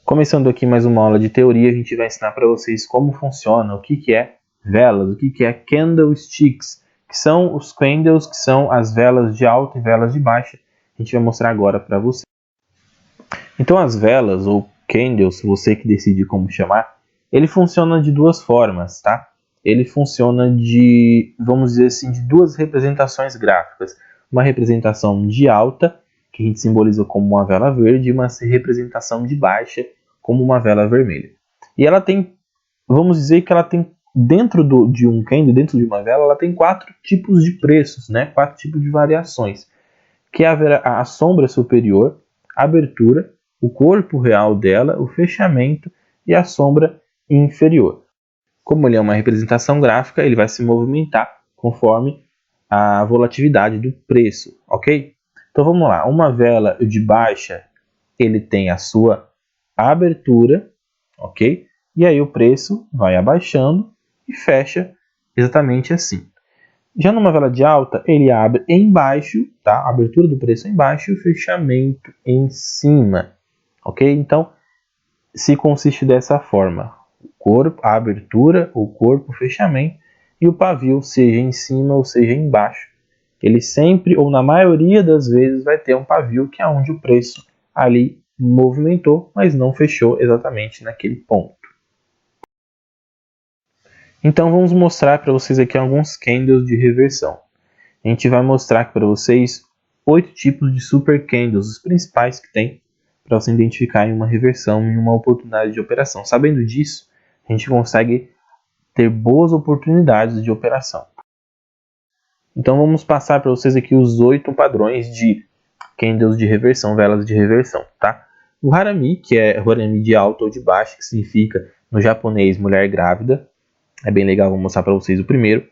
Começando aqui mais uma aula de teoria, a gente vai ensinar para vocês como funciona, o que é velas, o que é candlesticks, que são os candles, que são as velas de alta e velas de baixa. A gente vai mostrar agora para vocês. Então as velas, ou candles, você que decide como chamar, ele funciona de duas formas, tá? Ele funciona de, vamos dizer assim, de duas representações gráficas. Uma representação de alta, que a gente simboliza como uma vela verde, e uma representação de baixa, como uma vela vermelha. E ela tem, vamos dizer que ela tem, dentro de um candle, dentro de uma vela, ela tem 4 tipos de preços, né? 4 tipos de variações, que é a sombra superior, a abertura, o corpo real dela, o fechamento e a sombra inferior. Como ele é uma representação gráfica, ele vai se movimentar conforme a volatilidade do preço, ok? Então vamos lá, uma vela de baixa, ele tem a sua abertura, ok? E aí o preço vai abaixando e fecha exatamente assim. Já numa vela de alta, ele abre embaixo, tá? A abertura do preço embaixo e o fechamento em cima, ok? Então, se consiste dessa forma: o corpo, a abertura, o corpo, o fechamento e o pavio, seja em cima ou seja embaixo. Ele sempre, ou na maioria das vezes, vai ter um pavio que é onde o preço ali movimentou, mas não fechou exatamente naquele ponto. Então vamos mostrar para vocês aqui alguns candles de reversão. A gente vai mostrar aqui para vocês 8 tipos de super candles, os principais que tem para você identificar em uma reversão, em uma oportunidade de operação. Sabendo disso, a gente consegue ter boas oportunidades de operação. Então vamos passar para vocês aqui os 8 padrões de candles de reversão, velas de reversão, tá? O harami, que é o harami de alta ou de baixa, que significa no japonês mulher grávida. É bem legal, vou mostrar para vocês o primeiro.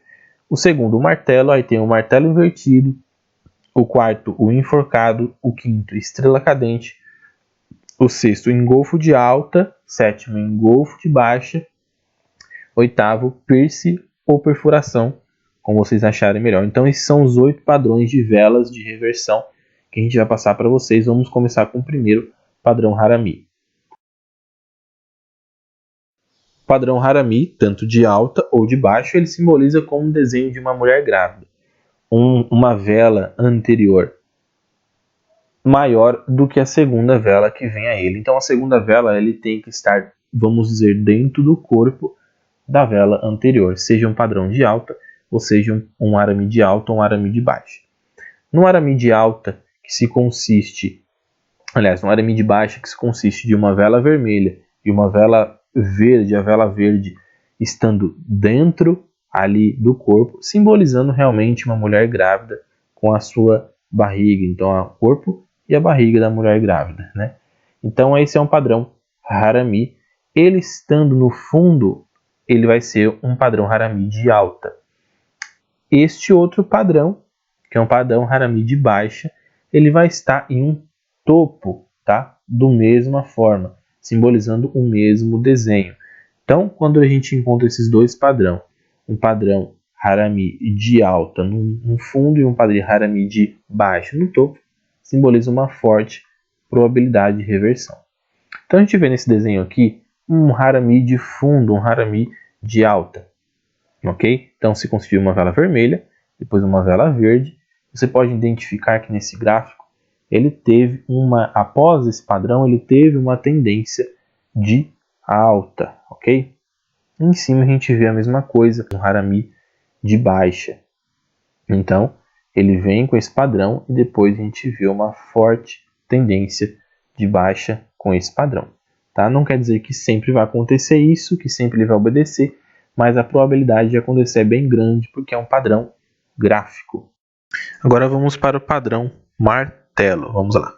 O segundo, o martelo, aí tem o martelo invertido. O quarto, o enforcado. O quinto, estrela cadente. O sexto, engolfo de alta. Sétimo, engolfo de baixa. Oitavo, piercing ou perfuração, como vocês acharem melhor. Então esses são os 8 padrões de velas de reversão que a gente vai passar para vocês. Vamos começar com o primeiro, padrão harami. O padrão harami, tanto de alta ou de baixa, ele simboliza como um desenho de uma mulher grávida. Uma vela anterior maior do que a segunda vela que vem a ele. Então a segunda vela ele tem que estar, vamos dizer, dentro do corpo da vela anterior, seja um padrão de alta ou seja um harami de alta ou um harami de baixa. No harami de alta, que se consiste, aliás, no harami de baixa, que se consiste de uma vela vermelha e uma vela verde, a vela verde estando dentro ali do corpo, simbolizando realmente uma mulher grávida com a sua barriga, então o corpo e a barriga da mulher grávida, né? Então esse é um padrão harami. Ele estando no fundo, ele vai ser um padrão harami de alta. Este outro padrão, que é um padrão harami de baixa, ele vai estar em um topo, tá? Do mesma forma, simbolizando o mesmo desenho. Então, quando a gente encontra esses dois padrões, um padrão harami de alta no fundo e um padrão harami de baixa no topo, simboliza uma forte probabilidade de reversão. Então a gente vê nesse desenho aqui um harami de fundo, um harami de alta, ok? Então se conseguiu uma vela vermelha, depois uma vela verde. Você pode identificar que nesse gráfico ele teve após esse padrão, ele teve uma tendência de alta, ok? Em cima a gente vê a mesma coisa, um harami de baixa. Então ele vem com esse padrão e depois a gente vê uma forte tendência de baixa com esse padrão. Tá? Não quer dizer que sempre vai acontecer isso, que sempre ele vai obedecer, mas a probabilidade de acontecer é bem grande porque é um padrão gráfico. Agora vamos para o padrão martelo. Vamos lá.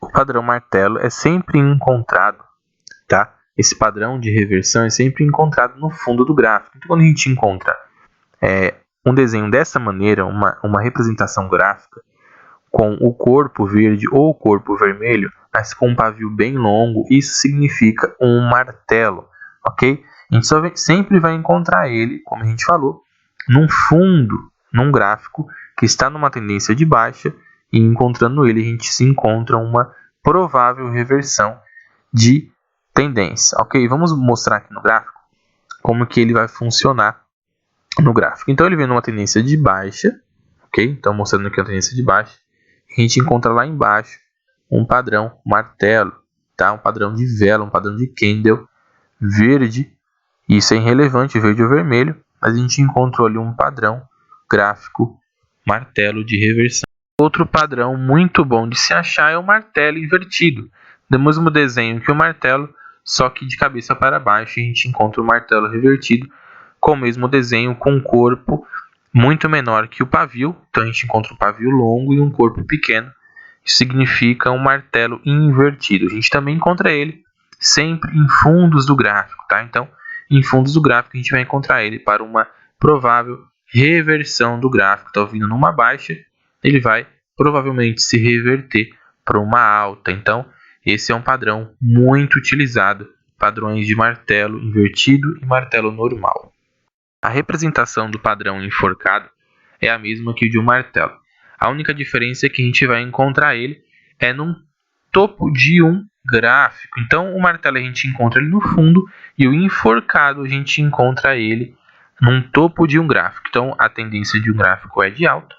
O padrão martelo é sempre encontrado, tá? Esse padrão de reversão é sempre encontrado no fundo do gráfico. Então quando a gente encontra um desenho dessa maneira, uma representação gráfica, com o corpo verde ou o corpo vermelho, mas com um pavio bem longo, isso significa um martelo, ok? A gente sempre vai encontrar ele, como a gente falou, num fundo, num gráfico que está numa tendência de baixa e encontrando ele a gente se encontra uma provável reversão de tendência, ok? Vamos mostrar aqui no gráfico como que ele vai funcionar no gráfico. Então ele vem numa tendência de baixa, ok? Então mostrando aqui a tendência de baixa, a gente encontra lá embaixo um padrão martelo, tá? Um padrão de vela, um padrão de candle verde. Isso é irrelevante, verde ou vermelho, mas a gente encontrou ali um padrão gráfico martelo de reversão. Outro padrão muito bom de se achar é o martelo invertido. Do mesmo desenho que o martelo, só que de cabeça para baixo, a gente encontra o martelo revertido com o mesmo desenho, com um corpo muito menor que o pavio. Então a gente encontra um pavio longo e um corpo pequeno. Isso significa um martelo invertido. A gente também encontra ele sempre em fundos do gráfico, tá? Então, em fundos do gráfico a gente vai encontrar ele para uma provável reversão do gráfico. Está vindo numa baixa, ele vai provavelmente se reverter para uma alta. Então, esse é um padrão muito utilizado, padrões de martelo invertido e martelo normal. A representação do padrão enforcado é a mesma que de um martelo. A única diferença é que a gente vai encontrar ele num topo de um gráfico. Então, o martelo a gente encontra ele no fundo e o enforcado a gente encontra ele num topo de um gráfico. Então, a tendência de um gráfico é de alta.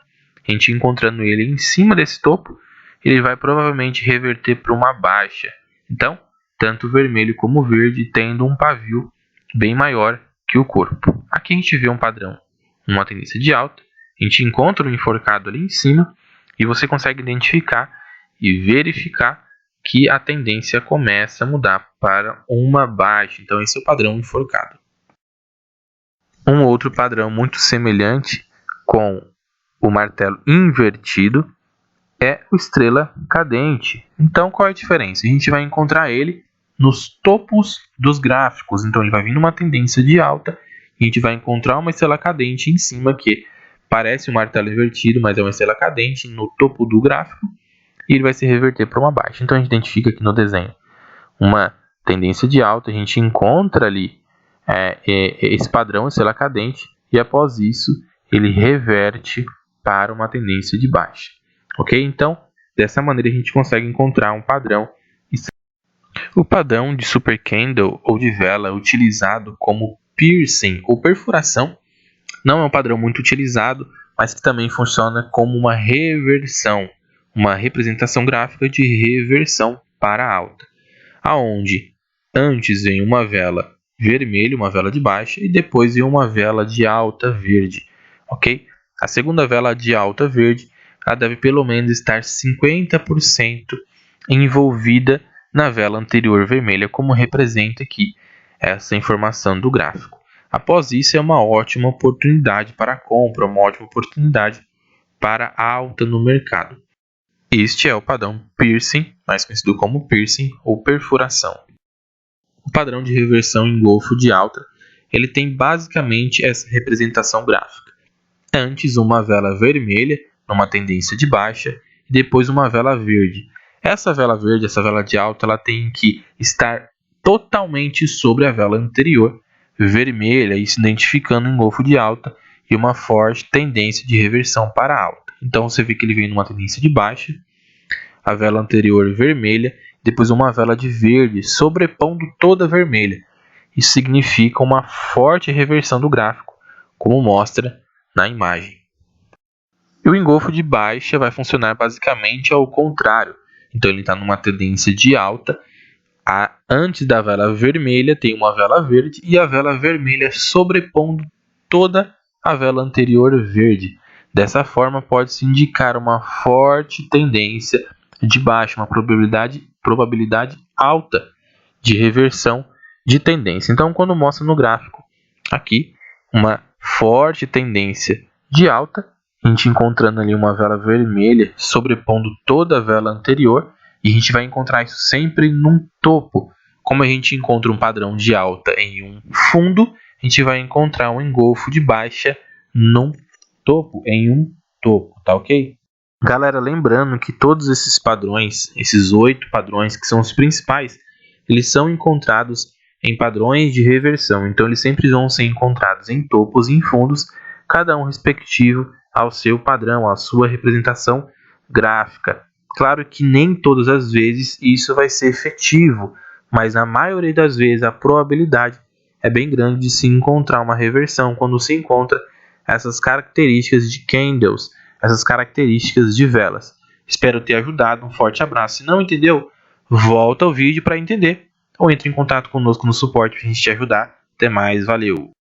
A gente encontrando ele em cima desse topo, ele vai provavelmente reverter para uma baixa. Então, tanto o vermelho como o verde tendo um pavio bem maior que o corpo. Aqui a gente vê um padrão, uma tendência de alta. A gente encontra o enforcado ali em cima e você consegue identificar e verificar que a tendência começa a mudar para uma baixa. Então, esse é o padrão enforcado. Um outro padrão muito semelhante com o martelo invertido é o estrela cadente. Então, qual é a diferença? A gente vai encontrar ele nos topos dos gráficos. Então, ele vai vir numa tendência de alta e a gente vai encontrar uma estrela cadente em cima que parece um martelo invertido, mas é uma estrela cadente no topo do gráfico e ele vai se reverter para uma baixa. Então, a gente identifica aqui no desenho uma tendência de alta, a gente encontra ali esse padrão, estrela cadente, e após isso ele reverte para uma tendência de baixa. Ok? Então, dessa maneira a gente consegue encontrar um padrão. O padrão de super candle ou de vela utilizado como piercing ou perfuração não é um padrão muito utilizado, mas que também funciona como uma reversão, uma representação gráfica de reversão para alta, aonde antes vem uma vela vermelha, uma vela de baixa, e depois vem uma vela de alta verde, ok? A segunda vela de alta verde, ela deve pelo menos estar 50% envolvida na vela anterior vermelha, como representa aqui essa informação do gráfico. Após isso, é uma ótima oportunidade para a compra, uma ótima oportunidade para a alta no mercado. Este é o padrão piercing, mais conhecido como piercing ou perfuração. O padrão de reversão em golfo de alta, ele tem basicamente essa representação gráfica. Antes uma vela vermelha, numa tendência de baixa, e depois uma vela verde. Essa vela verde, essa vela de alta, ela tem que estar totalmente sobre a vela anterior, vermelha, e se identificando em golfo de alta, e uma forte tendência de reversão para alta. Então você vê que ele vem numa tendência de baixa, a vela anterior vermelha, depois uma vela de verde, sobrepondo toda a vermelha. Isso significa uma forte reversão do gráfico, como mostra na imagem. E o engolfo de baixa vai funcionar basicamente ao contrário. Então ele está numa tendência de alta. Antes da vela vermelha tem uma vela verde e a vela vermelha sobrepondo toda a vela anterior verde. Dessa forma pode-se indicar uma forte tendência de baixa, uma probabilidade alta de reversão de tendência. Então, quando mostra no gráfico aqui uma forte tendência de alta, a gente encontrando ali uma vela vermelha sobrepondo toda a vela anterior, e a gente vai encontrar isso sempre num topo. Como a gente encontra um padrão de alta em um fundo, a gente vai encontrar um engolfo de baixa num topo, em um topo, tá ok? Galera, lembrando que todos esses padrões, esses 8 padrões que são os principais, eles são encontrados em padrões de reversão. Então eles sempre vão ser encontrados em topos e em fundos, cada um respectivo ao seu padrão, à sua representação gráfica. Claro que nem todas as vezes isso vai ser efetivo, mas na maioria das vezes a probabilidade é bem grande de se encontrar uma reversão quando se encontra essas características de candles, essas características de velas. Espero ter ajudado, um forte abraço. Se não entendeu, volta ao vídeo para entender ou entre em contato conosco no suporte para a gente te ajudar. Até mais, valeu!